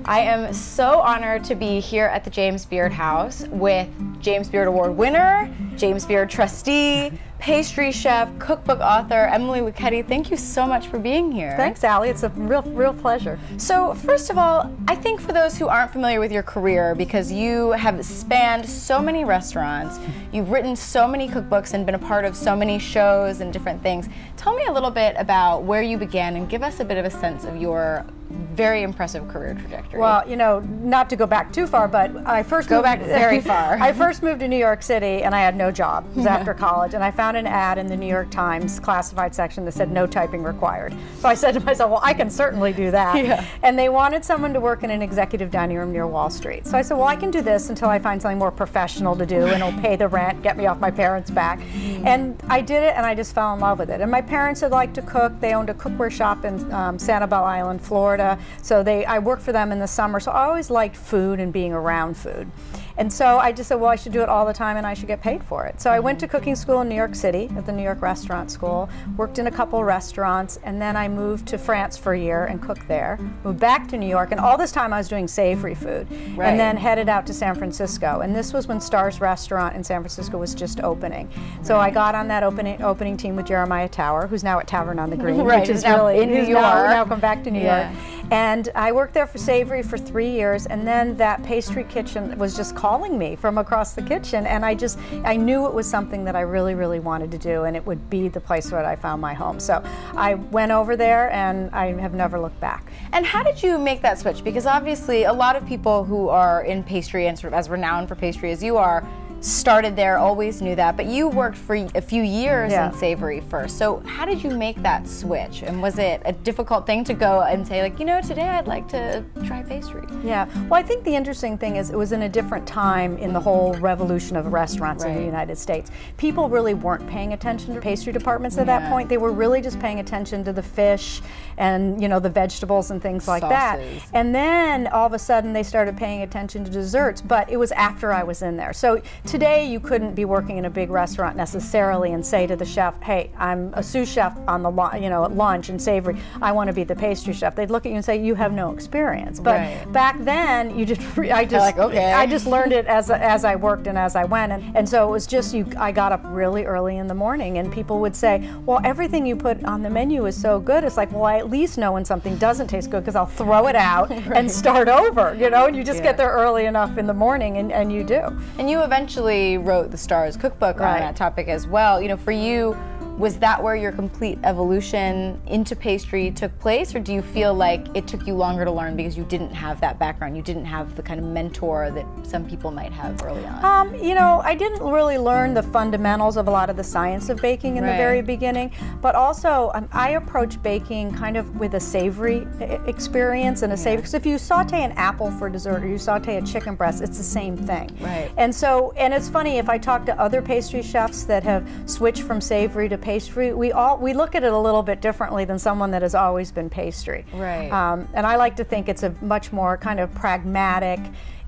I am so honored to be here at the James Beard House with James Beard Award winner, James Beard trustee, pastry chef, cookbook author, Emily Luchetti. Thank you so much for being here. Thanks, Allie. It's a real pleasure. So first of all, I think for those who aren't familiar with your career, because you have spanned so many restaurants, you've written so many cookbooks and been a part of so many shows and different things. Tell me a little bit about where you began and give us a bit of a sense of your very impressive career trajectory. Well, you know, not to go back too far, but I first go back very far. I first moved to New York City and I had no job. It was after college, and I found an ad in the New York Times classified section that said no typing required. So I said to myself, well, I can certainly do that. Yeah. And they wanted someone to work in an executive dining room near Wall Street. So I said, well, I can do this until I find something more professional to do, and it'll pay the rent, get me off my parents' back. And I did it, and I just fell in love with it. And my parents had liked to cook. They owned a cookware shop in Sanibel Island, Florida. So I worked for them in the summer. So I always liked food and being around food. And so I just said, well, I should do it all the time and I should get paid for it. So I went to cooking school in New York City at the New York Restaurant School, worked in a couple restaurants, and then I moved to France for a year and cooked there. Moved back to New York, and all this time I was doing savory food. Right. And then headed out to San Francisco. And this was when Star's Restaurant in San Francisco was just opening. So I got on that opening team with Jeremiah Tower, who's now at Tavern on the Green, right, which is now really in New York. Now come back to New York. And I worked there for savory for 3 years, and then that pastry kitchen was just calling me from across the kitchen, and I knew it was something that I really wanted to do, and it would be the place where I found my home. So I went over there, and I have never looked back. And how did you make that switch? Because obviously a lot of people who are in pastry and sort of as renowned for pastry as you are started there, always knew that, but you worked for a few years in savory first. So how did you make that switch? And was it a difficult thing to go and say, like, you know, today I'd like to try pastry? Yeah, well, I think the interesting thing is it was in a different time in the whole revolution of restaurants in the United States. People really weren't paying attention to pastry departments at that point. They were really just paying attention to the fish and, you know, the vegetables and things like that. And then all of a sudden they started paying attention to desserts, but it was after I was in there. So today you couldn't be working in a big restaurant necessarily and say to the chef, hey, I'm a sous chef on the at lunch and savory, I want to be the pastry chef. They'd look at you and say, you have no experience. But back then I just learned it as I worked and as I went, and so it was just I got up really early in the morning, and people would say, well, everything you put on the menu is so good. It's like, well, I at least know when something doesn't taste good because I'll throw it out and start over, you know, and you just get there early enough in the morning, and you do. And you eventually wrote the Star's cookbook on that topic as well. You know, for you, was that where your complete evolution into pastry took place, or do you feel like it took you longer to learn because you didn't have that background, you didn't have the kind of mentor that some people might have early on? You know, I didn't really learn the fundamentals of a lot of the science of baking in the very beginning, but also I approach baking kind of with a savory experience and a savory, because if you saute an apple for dessert or you saute a chicken breast, it's the same thing. And so, and it's funny, if I talk to other pastry chefs that have switched from savory to pastry, we look at it a little bit differently than someone that has always been pastry. And I like to think it's a much more kind of pragmatic.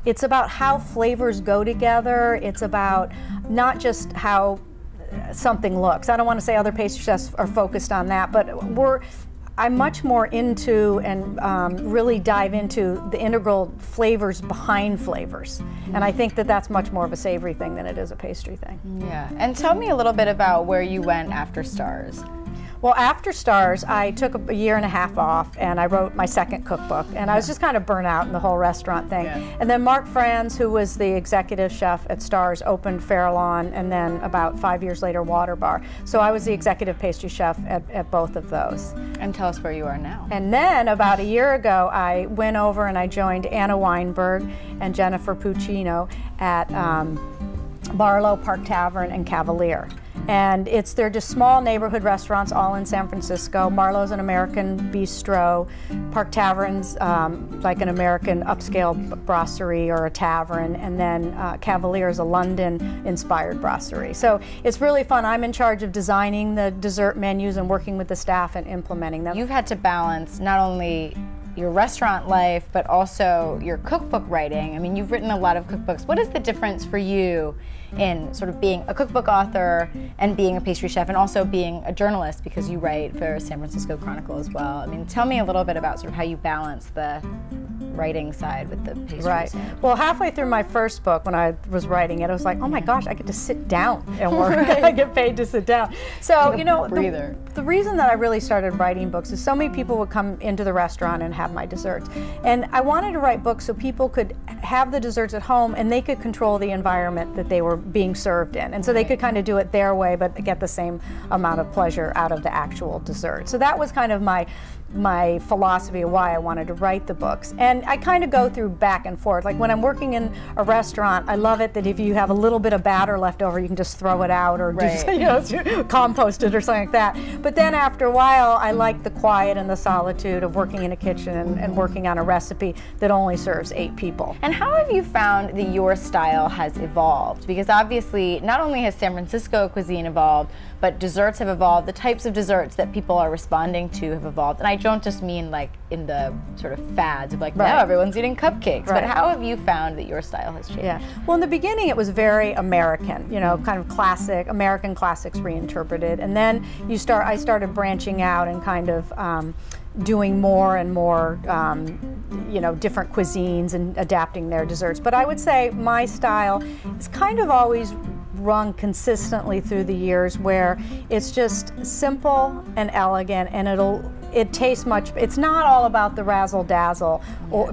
It's about how flavors go together. It's about not just how something looks. I don't want to say other pastry chefs are focused on that, but I'm much more into and really dive into the integral flavors behind flavors. And I think that that's much more of a savory thing than it is a pastry thing. Yeah, and tell me a little bit about where you went after Star's. Well, after Star's, I took a year and a half off, and I wrote my second cookbook, and I was just kind of burnt out in the whole restaurant thing. And then Mark Franz, who was the executive chef at Star's, opened Farallon, and then about 5 years later, Water Bar. So I was the executive pastry chef at both of those. And tell us where you are now. And then about a year ago, I went over and I joined Anna Weinberg and Jennifer Puccino at Barlow, Park Tavern, and Cavalier. And they're just small neighborhood restaurants all in San Francisco. Marlowe's an American bistro. Park Tavern's like an American upscale brasserie or a tavern. And then Cavalier's a London-inspired brasserie. So it's really fun. I'm in charge of designing the dessert menus and working with the staff and implementing them. You've had to balance not only your restaurant life, but also your cookbook writing. I mean, you've written a lot of cookbooks. What is the difference for you in sort of being a cookbook author and being a pastry chef, and also being a journalist, because you write for San Francisco Chronicle as well? I mean, tell me a little bit about sort of how you balance the writing side with the pastry side. Well, halfway through my first book, when I was writing it, I was like, oh my gosh, I get to sit down and work. I get paid to sit down. So, you know, the reason that I really started writing books is so many people would come into the restaurant and have my desserts. And I wanted to write books so people could have the desserts at home and they could control the environment that they were being served in. And so they could kind of do it their way, but get the same amount of pleasure out of the actual dessert. So that was kind of my philosophy of why I wanted to write the books. And I kind of go through back and forth. Like when I'm working in a restaurant, I love it that if you have a little bit of batter left over, you can just throw it out or do, compost it or something like that. But then after a while, I like the quiet and the solitude of working in a kitchen and working on a recipe that only serves 8 people. And how have you found that your style has evolved? Because obviously, not only has San Francisco cuisine evolved, but desserts have evolved. The types of desserts that people are responding to have evolved. And I don't just mean like in the sort of fads of like, now everyone's eating cupcakes. But how have you found that your style has changed? Yeah. Well, in the beginning, it was very American, you know, kind of classic, American classics reinterpreted. And then I started branching out and kind of doing more and more, you know, different cuisines and adapting their desserts. But I would say my style is kind of always run consistently through the years, where it's just simple and elegant, and it tastes much. It's not all about the razzle dazzle,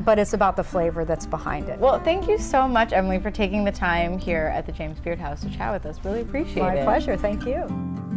but it's about the flavor that's behind it. Well, thank you so much, Emily, for taking the time here at the James Beard House to chat with us. Really appreciate it. My pleasure. Thank you.